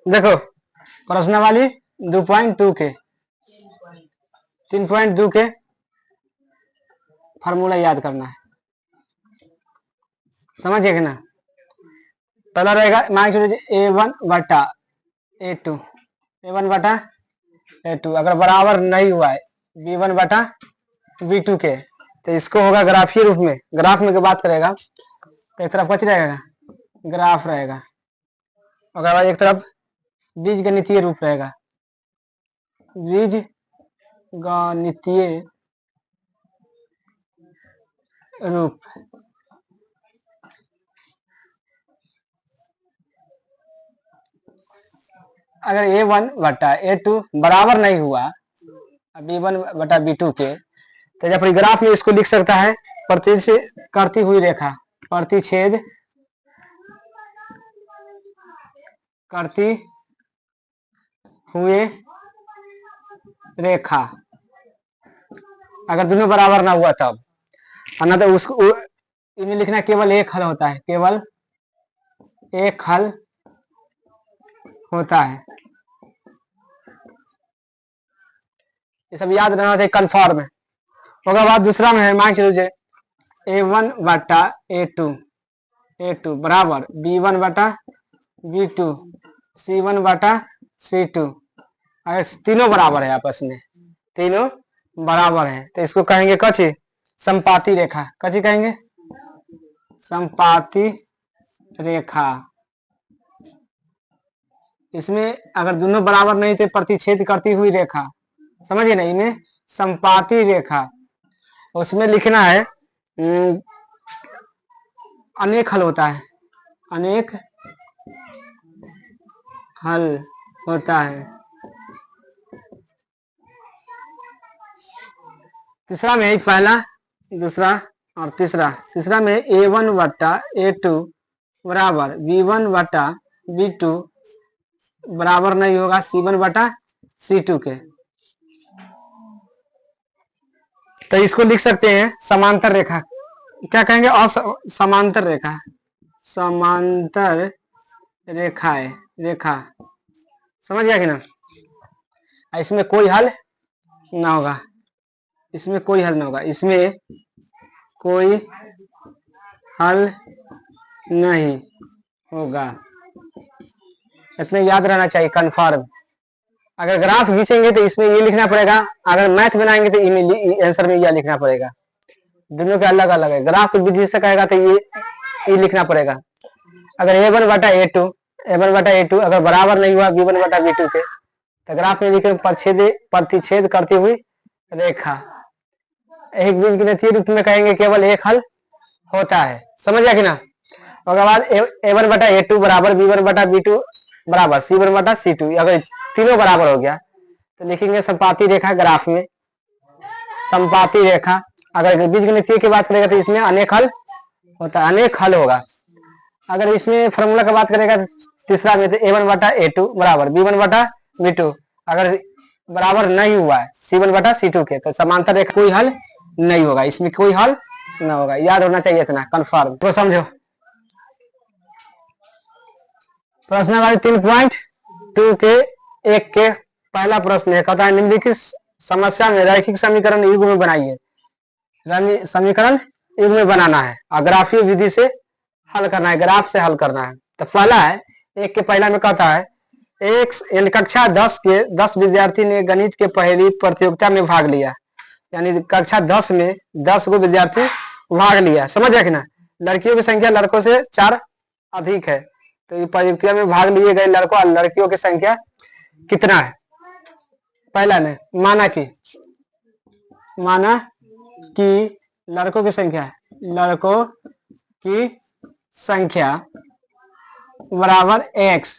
देखो प्रश्न वाली 2.2 के 3.2 के फार्मूला याद करना है, समझिए कि ना। पहला रहेगा मान के चलिए A1 बटा A2, A1 बटा A2 अगर बराबर नहीं हुआ है B1 बटा B2 के, तो इसको होगा ग्राफीय रूप में। ग्राफ में की बात करेगा तो एक तरफ कुछ रहेगा ग्राफ रहेगा, अगर बाद एक तरफ बीज गणितीय रूप रहेगा, बीज गणितीय रूप। अगर A1 बटा A2 बराबर नहीं हुआ B1 बटा B2 के, तो जब ग्राफ में इसको लिख सकता है प्रतिच्छेद करती हुई रेखा, प्रतिच्छेद करती हुए रेखा। अगर दोनों बराबर ना हुआ तब, ना तो उसको इन्हें लिखना केवल एक हल होता है, केवल एक हल होता है। ये सब याद रहना चाहिए कन्फर्म है। होगा बाद दूसरा में है मान लीजिए A1 बटा A2 बराबर B1 बटा B2 C1 बटा C2। अगर तीनों बराबर है, आपस में तीनों बराबर है, तो इसको कहेंगे कची संपाती रेखा। कची कहेंगे संपाती रेखा। इसमें अगर दोनों बराबर नहीं थे प्रतिच्छेद करती हुई रेखा, समझिए ना, इन्हें संपाती रेखा। उसमें लिखना है अनेक हल होता है, अनेक हल होता है। तीसरा में पहला दूसरा और तीसरा में A1 बटा A2 बराबर B1 बटा B2 बराबर नहीं होगा C1 बटा C2 के, तो इसको लिख सकते हैं समांतर रेखा। क्या कहेंगे समांतर रेखा, समांतर रेखा है रेखा, समझ गया कि ना। इसमें कोई हल ना होगा, इसमें कोई हल ना होगा, इसमें कोई हल नहीं होगा, इतना याद रहना चाहिए कन्फर्म। अगर ग्राफ खींचेंगे तो इसमें ये लिखना पड़ेगा, अगर मैथ बनाएंगे तो आंसर में यह लिखना पड़ेगा। दोनों के अलग अलग है, ग्राफ की विधि से कहेगा तो ये लिखना पड़ेगा। अगर A1 बटा A2 अगर बराबर नहीं हुआ B1 बटा B2 के, तो ग्राफ में लिखे प्रतिच्छेद करती हुई रेखा। एक बीज गणितीय रूप में कहेंगे केवल एक हल होता है, समझ गया कि ना। उसके बाद A1 बटा A2 बराबर B1 बटा B2 बराबर C1 बटा C2। अगर तीनों बराबर हो गया तो लिखेंगे संपाती रेखा। ग्राफ में संपाती रेखा। अगर बीज गणितीय की बात करेगा तो इसमें अनेक हल होता है, अनेक हल होगा। अगर इसमें फॉर्मूला की बात करेगा तीसरा में तो A1 बटा A2 बराबर B1 बटा B2 अगर बराबर नहीं हुआ है C1 बटा C2 के, तो समांतर रेखा कोई हल नहीं होगा, इसमें कोई हल ना होगा। याद होना चाहिए इतना कन्फर्म, तो समझो। प्रश्न नंबर 3.2 के 1 के पहला प्रश्न है, कहता है निम्नलिखित समस्या में रैखिक समीकरण युग्म में बनाइए। समीकरण युग्म में बनाना है, ग्राफीय विधि से हल करना है, ग्राफ से हल करना है। तो पहला है 1 के पहला में कहता है एक कक्षा 10 के 10 विद्यार्थी ने गणित के पहली प्रतियोगिता में भाग लिया, यानी कक्षा 10 में 10 को विद्यार्थी भाग लिया, समझ गया कि ना। लड़कियों की संख्या लड़कों से 4 अधिक है, तो ये प्रतियोगिता में भाग लिए गए लड़कों और लड़कियों की संख्या कितना है। पहला ने माना कि लड़कों की संख्या बराबर x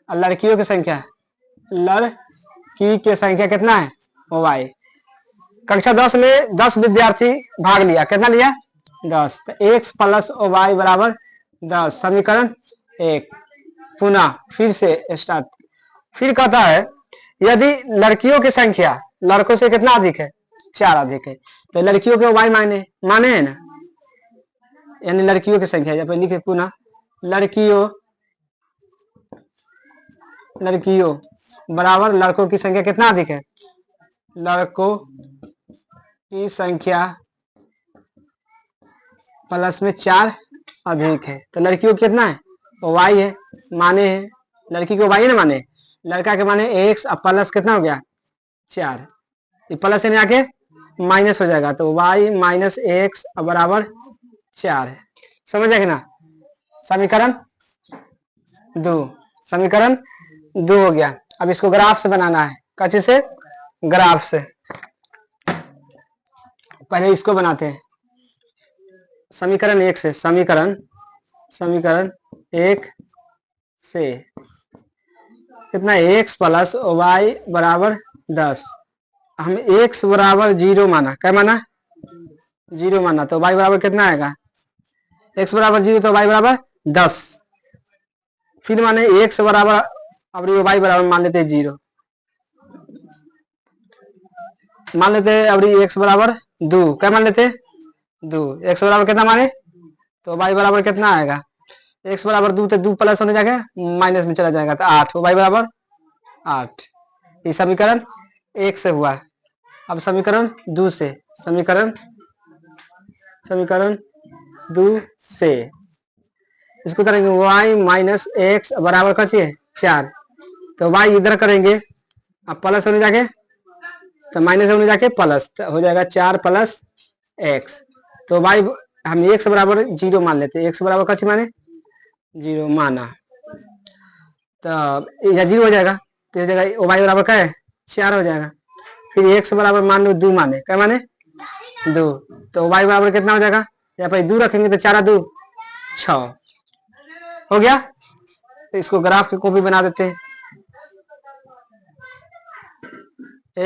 और लड़की की संख्या कितना है y। कक्षा 10 में 10 विद्यार्थी भाग लिया, कितना लिया 10, तो x प्लस y बराबर 10। समीकरण 1। पुनः फिर से स्टार्ट। फिर कहता है यदि लड़कियों की संख्या लड़कों से कितना अधिक है 4 अधिक है, तो लड़कियों के y माने है ना, यानी लड़कियों की संख्या जब लिखे पुनः लड़कियों लड़कियों बराबर लड़कों की संख्या कितना अधिक है? लड़कों की संख्या प्लस में 4 अधिक है। तो लड़कियों कितना है? तो y है, माने है लड़की को y है ना माने, लड़का के माने x अब प्लस कितना हो गया 4, ये प्लस यानी आके माइनस हो जाएगा तो y माइनस एक्स बराबर 4 है। समझ आए कि ना? समीकरण 2, समीकरण 2 हो गया। अब इसको ग्राफ से बनाना है। कच्चे से ग्राफ से पहले इसको बनाते हैं समीकरण 1 से। समीकरण 1 से कितना x प्लस वाई बराबर 10, हम x बराबर 0 माना, क्या माना? 0 माना, तो y बराबर कितना आएगा? x बराबर 0 तो y बराबर 10, फिर माने x बराबर अब y बराबर मान लेते 0, मान लेते अब x बराबर 2, क्या मान लेते 2, x बराबर कितना माने तो y बराबर कितना आएगा? x बराबर 2 तो 2 प्लस होने जाएगा माइनस में चला जाएगा तो 8, y बराबर 8। ये समीकरण 1 से हुआ। अब समीकरण 2 से, समीकरण 2 से इसको करेंगे y माइनस एक्स बराबर कचिए 4, तो y इधर करेंगे अब प्लस होने जाके तो माइनस होने जाके प्लस तो हो जाएगा 4 प्लस एक्स, तो y हम x बराबर 0 मान लेते हैं, x बराबर कची माने 0 माना तो यह 0 हो जाएगा, तो ये जगह y बराबर क्या है 4 हो जाएगा। फिर x बराबर मान लो 2 माने, क्या माने 2, तो y बराबर कितना हो जाएगा? यहाँ पर 2 रखेंगे तो 4 2 6 हो गया। तो इसको ग्राफ की कॉपी बना देते हैं,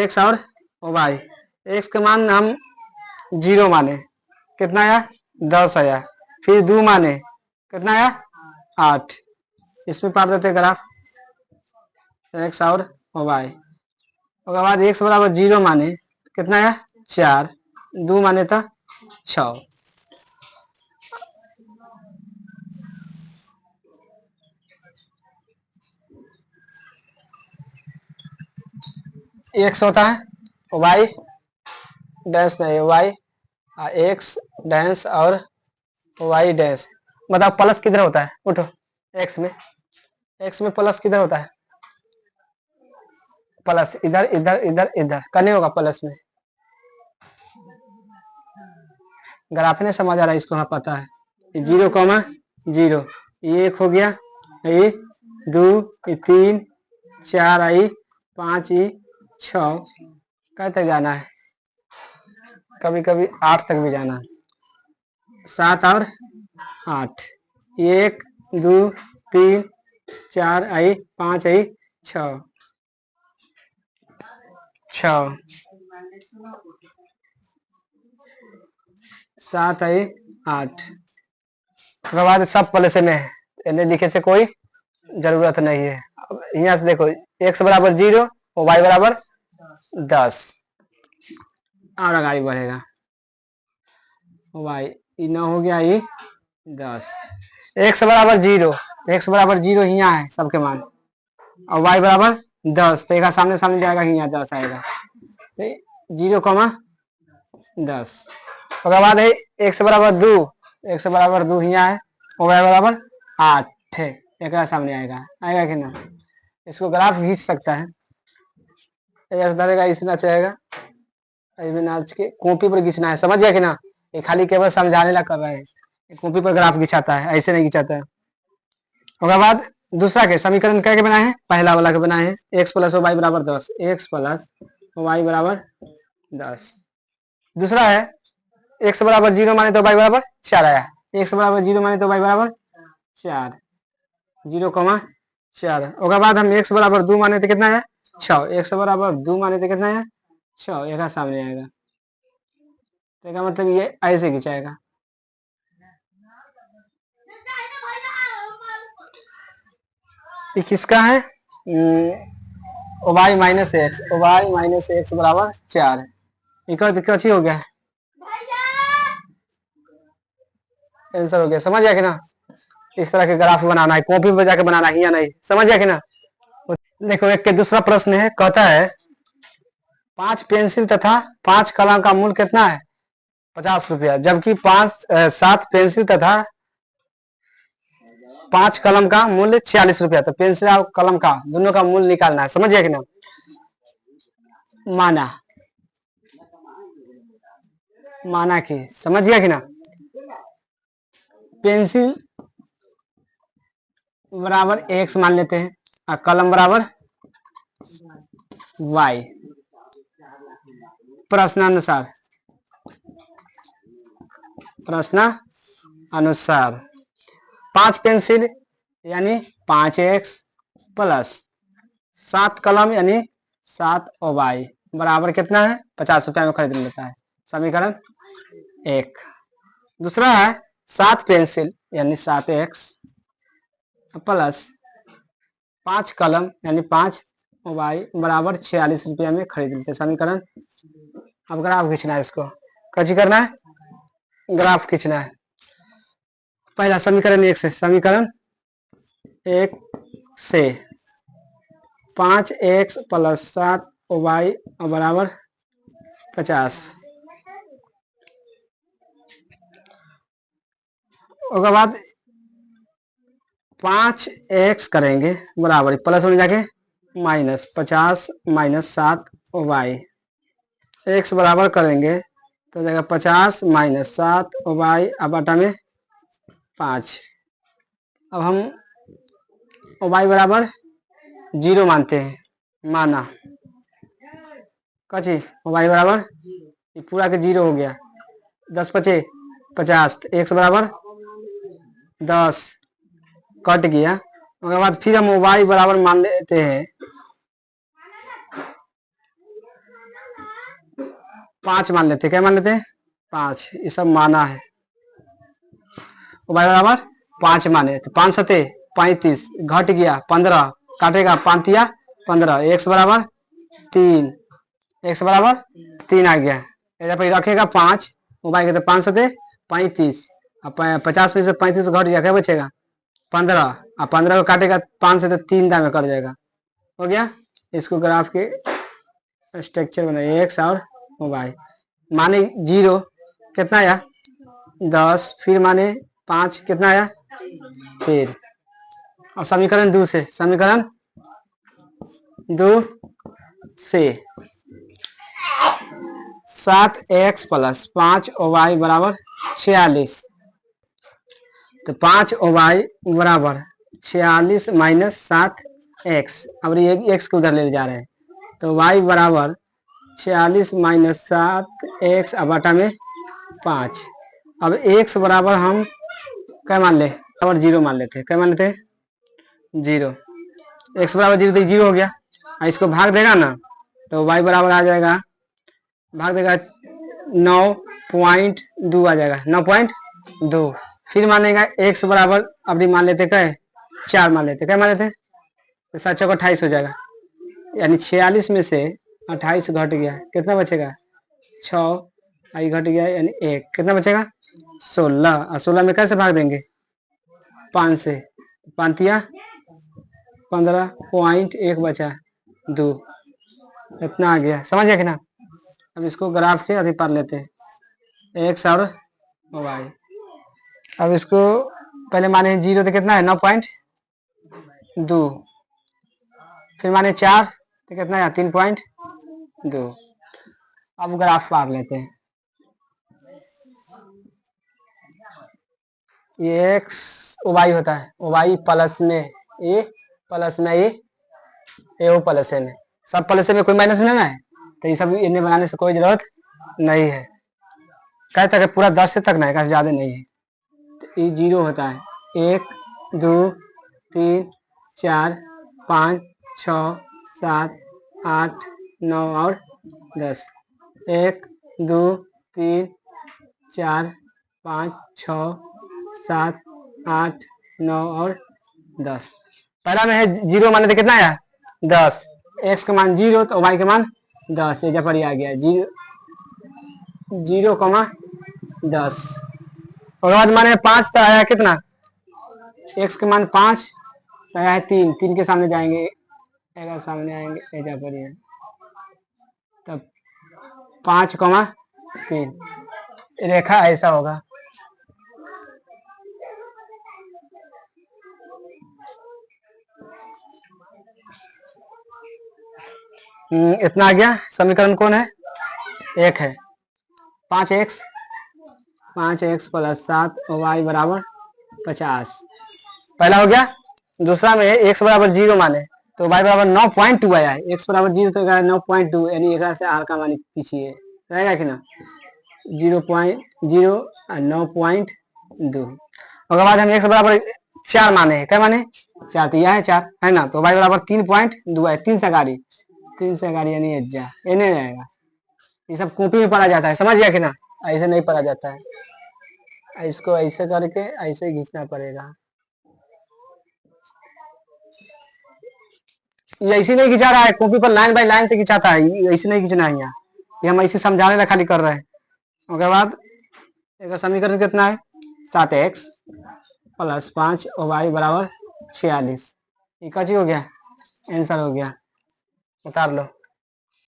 x और y। x का मान हम 0 माने, कितना आया 10 आया, फिर 2 माने कितना आया 8, इसमें पार देते ग्राफ x और y। उसके बाद x बराबर 0 माने कितना आया 4, 2 माने था 6, x होता है y डैश नहीं y x डैश और y डैश, मतलब प्लस किधर होता है? उठो, x में प्लस किधर होता है? प्लस इधर इधर इधर इधर करने होगा प्लस में। ग्राफ ने समझ आ रहा है, इसको हाँ पता है। 0 कॉमा 0, ये 1 हो गया, ये 2, ये 3, 4 आई 5 ई 6, कहाँ तक जाना है? कभी कभी 8 तक भी जाना है, 7 और 8, 1 2 3 4 आई 5 आई 6 7 आई 8, उसके बाद सब प्लस में है, इन्हें लिखे से कोई जरूरत नहीं है। अब यहाँ से देखो x बराबर 0 और y बराबर 10, और आगे बढ़ेगा y न हो गया ये 10, x बराबर 0, x बराबर 0 यहाँ है सबके मान, और y बराबर 10 तो एक सामने सामने जाएगा, यहाँ 10 आएगा, 0 कॉमा 10। उसके बाद है x बराबर 2, x बराबर 2 यहाँ है और y बराबर 8 है, एक सामने आएगा, आएगा कि ना? इसको ग्राफ खींच सकता है, इसमें चाहेगा नाच के कॉपी पर खींचना है, समझ गया कि ना? ये खाली केवल समझाने ला कर रहे हैं, कॉपी पर ग्राफ खिंचाता है, ऐसे नहीं खिंचाता है। उसके बाद दूसरा के समीकरण क्या बनाए हैं? पहला वाला के बनाए हैं, x प्लस वाई बराबर 10, x प्लस वाई बराबर 10। दूसरा है x बराबर 0 माने तो y बराबर 4 आया, x बराबर 0 माने तो y बराबर 4, 0 कॉमा 4। उसके बाद हम x बराबर 2 माने तो कितना आया 6, x बराबर 2 माने तो कितना आया 6, एक सामने आएगा, तो इसका मतलब ये ऐसे खिंचाएगा। ये किसका है? y माइनस एक्स बराबर 4, कची हो गया आंसर हो गया। समझ गया कि ना? इस तरह के ग्राफ बनाना है, कॉपी पर जाके बनाना ही या नहीं, समझ गया कि ना? देखो एक के दूसरा प्रश्न है, कहता है 5 पेंसिल तथा 5 कलम का मूल्य कितना है? 50 रुपया। जबकि 7 पेंसिल तथा 5 कलम का मूल्य 46 रुपया। तो पेंसिल और कलम का दोनों का मूल्य निकालना है। समझिए कि ना? माना कि, समझ गया कि ना? पेंसिल बराबर x मान लेते हैं और कलम बराबर y। प्रश्नानुसार 5 पेंसिल यानी 5x प्लस 7 कलम यानी 7y बराबर कितना है? 50 रुपया में खरीद लेता है। समीकरण 1। दूसरा है 7 पेंसिल यानी 7x प्लस 5 कलम यानी 5y बराबर 46 रुपया में खरीद लेते हैं। समीकरण। अब ग्राफ खींचना है, इसको कैसे करना है? ग्राफ खींचना है। पहला समीकरण 1 से, समीकरण 1 से 5x प्लस 7y बराबर 50। उसके बाद 5x करेंगे बराबर प्लस में जाके माइनस 50 माइनस 7y। x बराबर करेंगे तो जाएगा 50 माइनस 7y अब बटा में 5। अब हम y बराबर 0 मानते हैं। माना कची y बराबर पूरा के 0 हो गया। 10 पचे 50। x बराबर 10 कट गया। उसके बाद फिर हम y बराबर मान लेते हैं 5 मान लेते हैं। क्या मान लेते हैं? 5। ये सब माना है। y बराबर 5 माने तो 5 सते 35 घट गया 15 काटेगा 5 या 15। x बराबर 3। x बराबर 3 आ गया। इधर पर रखेगा 5 y के तो 5 सते 35 अब 50 में से 35 घट गया, क्या बचेगा? 15 और 15 को काटेगा 5 से तो 3 दाम में कट जाएगा। हो गया। इसको ग्राफ के स्ट्रक्चर बनाइए। x और y माने 0 कितना आया? 10। फिर माने 5 कितना आया? फिर अब समीकरण 2 से, समीकरण 2 से 7x प्लस 5y बराबर 46। तो 5y बराबर 46 माइनस 7x। अब ये x को उधर ले जा रहे हैं तो y बराबर 46 माइनस 7x अब बटा में 5। अब x बराबर हम क्या मान ले? बराबर 0 मान लेते हैं। क्या मान लेते हैं? 0। x बराबर 0 तो 0 हो गया। इसको भाग देगा ना तो y बराबर आ जाएगा, भाग देगा 9.2 आ जाएगा 9.2। फिर मानेगा x बराबर अभी मान लेते क्या है? 4 मान लेते। क्या मान लेते हैं? तो 7 चौक 28 हो जाएगा। यानी 46 में से 28 घट गया, कितना बचेगा? 6 आई घट गया यानी 1। कितना बचेगा? 16। और 16 में कैसे भाग देंगे? 5 से। 5 या 15.1 बचा 2। इतना आ गया। समझ गया कि ना? अब इसको ग्राफ के अधिक पार लेते हैं x और y। अब इसको पहले माने 0 तो कितना है? 9.2। फिर माने 4 तो कितना है? 3.2। अब ग्राफ पार लेते हैं। ये x y होता है, y प्लस में ए प्लस में ए ओ प्लस में सब प्लस में कोई माइनस में ना है तो ये सब इन्हें बनाने से कोई जरूरत नहीं है। कहते हैं पूरा 10 से तक ना है, ज्यादा नहीं है। तो ये 0 होता है। 1 2 3 4 5 6 7 8 9 और 10। 1 2 3 4 5 6 7 8 9 और 10। पहला में है 0 माने तो कितना आया? 10। x का मान 0 तो y का मान 10। ये पर आ गया 0,10। और बाद माने 5 तो आया कितना? x का मान 5 तो आया है 3। 3 के सामने जाएंगे एगा सामने आएंगे एजा पर ही है, तब 5,3 रेखा ऐसा होगा। इतना आ गया। समीकरण कौन है? एक है। 5x प्लस 7 y बराबर 50। पहला हो गया। दूसरा में x बराबर 0 माने तो y बराबर 9.2 आया है। x बराबर 0 तो 9.2 यानी एक से r का मान पीछे रहेगा कि ना 0.0 और 9.2। उसके बाद हम x बराबर 4 माने हैं। क्या माने? 4 तो यह है 4 है ना, तो y बराबर 3.2 है। 3 से गाड़ी यानी एज्जा ये नहीं रहेगा। ये सब कॉपी में पढ़ा जाता है, समझ गया कि ना, ऐसे नहीं पढ़ा जाता है। इसको ऐसे करके ऐसे खींचना पड़ेगा। ये ऐसे नहीं खिंचा रहा है, कॉपी पर लाइन बाय लाइन से खिंचाता है, ऐसे नहीं खींचना है। यहाँ ये हम ऐसे समझाने ला खाली कर रहे हैं। उसके बाद एक समीकरण कितना है? 7x प्लस 5 और y बराबर 46। ये का चीज हो गया? आंसर हो गया, उतार लो।